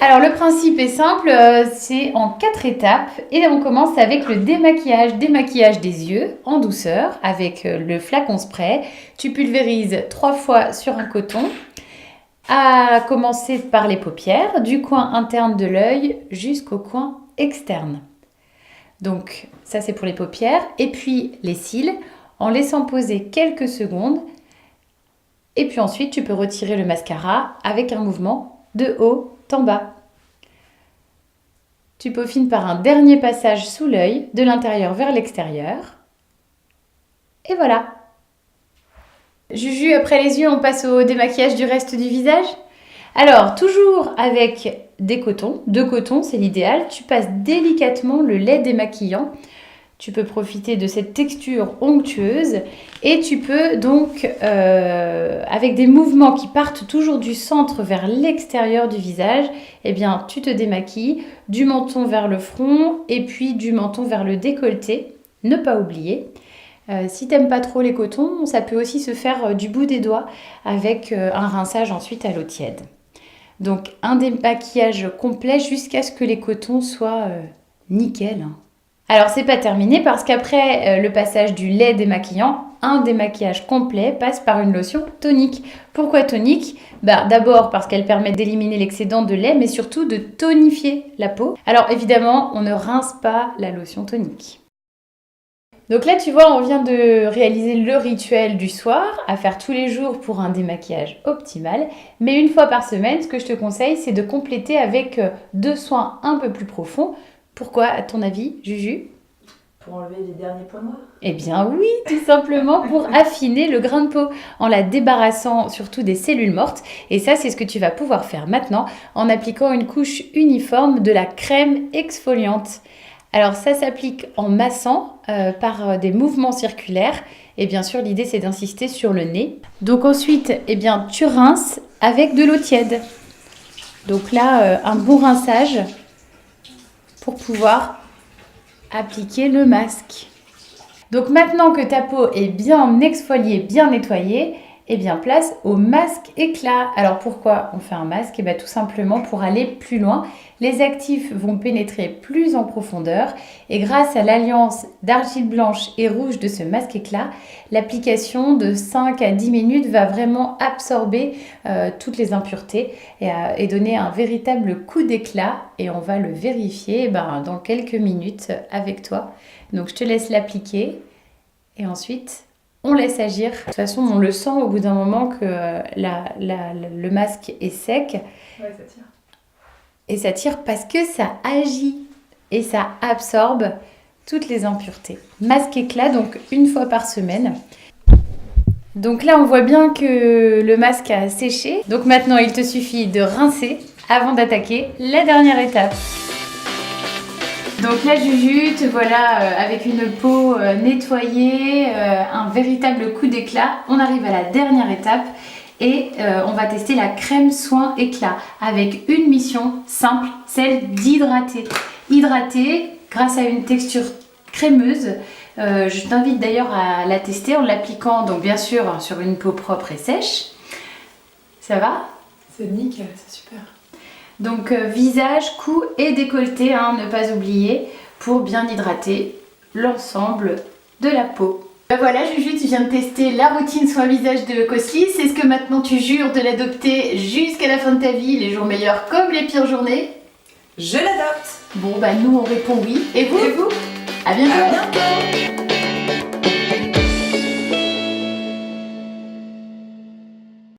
Alors le principe est simple, c'est en 4 étapes et on commence avec le démaquillage des yeux en douceur avec le flacon spray. Tu pulvérises 3 fois sur un coton, à commencer par les paupières, du coin interne de l'œil jusqu'au coin externe. Donc ça c'est pour les paupières et puis les cils en laissant poser quelques secondes et puis ensuite tu peux retirer le mascara avec un mouvement de haut en bas. Tu peaufines par un dernier passage sous l'œil, de l'intérieur vers l'extérieur. Et voilà. Juju, après les yeux, on passe au démaquillage du reste du visage. Alors, toujours avec des cotons, 2 cotons, c'est l'idéal. Tu passes délicatement le lait démaquillant. Tu peux profiter de cette texture onctueuse et tu peux donc, avec des mouvements qui partent toujours du centre vers l'extérieur du visage, eh bien, tu te démaquilles du menton vers le front et puis du menton vers le décolleté. Ne pas oublier. Si t'aimes pas trop les cotons, ça peut aussi se faire du bout des doigts avec un rinçage ensuite à l'eau tiède. Donc, un démaquillage complet jusqu'à ce que les cotons soient nickel. Alors c'est pas terminé parce qu'après le passage du lait démaquillant, un démaquillage complet passe par une lotion tonique. Pourquoi tonique ? D'abord parce qu'elle permet d'éliminer l'excédent de lait, mais surtout de tonifier la peau. Alors évidemment, on ne rince pas la lotion tonique. Donc là, tu vois, on vient de réaliser le rituel du soir, à faire tous les jours pour un démaquillage optimal. Mais une fois par semaine, ce que je te conseille, c'est de compléter avec 2 soins un peu plus profonds. Pourquoi, à ton avis, Juju ? Pour enlever les derniers points noirs ? Eh bien oui, tout simplement pour affiner le grain de peau, en la débarrassant surtout des cellules mortes. Et ça, c'est ce que tu vas pouvoir faire maintenant en appliquant une couche uniforme de la crème exfoliante. Alors ça s'applique en massant par des mouvements circulaires. Et bien sûr, l'idée, c'est d'insister sur le nez. Donc ensuite, eh bien, tu rinces avec de l'eau tiède. Donc là, un bon rinçage pour pouvoir appliquer le masque. Donc maintenant que ta peau est bien exfoliée, bien nettoyée, eh bien place au masque éclat. Alors pourquoi on fait un masque ? Eh bien tout simplement pour aller plus loin. Les actifs vont pénétrer plus en profondeur et grâce à l'alliance d'argile blanche et rouge de ce masque éclat, l'application de 5 à 10 minutes va vraiment absorber toutes les impuretés et donner un véritable coup d'éclat et on va le vérifier dans quelques minutes avec toi. Donc je te laisse l'appliquer et ensuite on laisse agir. De toute façon, on le sent au bout d'un moment que le masque est sec. Ouais, ça tire. Et ça tire parce que ça agit et ça absorbe toutes les impuretés. Masque éclat, donc une fois par semaine. Donc là, on voit bien que le masque a séché. Donc maintenant, il te suffit de rincer avant d'attaquer la dernière étape. Donc là, Juju, te voilà avec une peau nettoyée, un véritable coup d'éclat. On arrive à la dernière étape. Et on va tester la crème soin éclat avec une mission simple, celle d'hydrater. Hydrater grâce à une texture crémeuse. Je t'invite d'ailleurs à la tester en l'appliquant donc bien sûr sur une peau propre et sèche. Ça va ? C'est nickel, c'est super. Donc visage, cou et décolleté, ne pas oublier, pour bien hydrater l'ensemble de la peau. Voilà Juju, tu viens de tester la routine soin visage de Cosly. Est-ce que maintenant tu jures de l'adopter jusqu'à la fin de ta vie, les jours meilleurs comme les pires journées ? Je l'adopte. Bon nous on répond oui. Et vous ? Et vous ? À bientôt. À bientôt.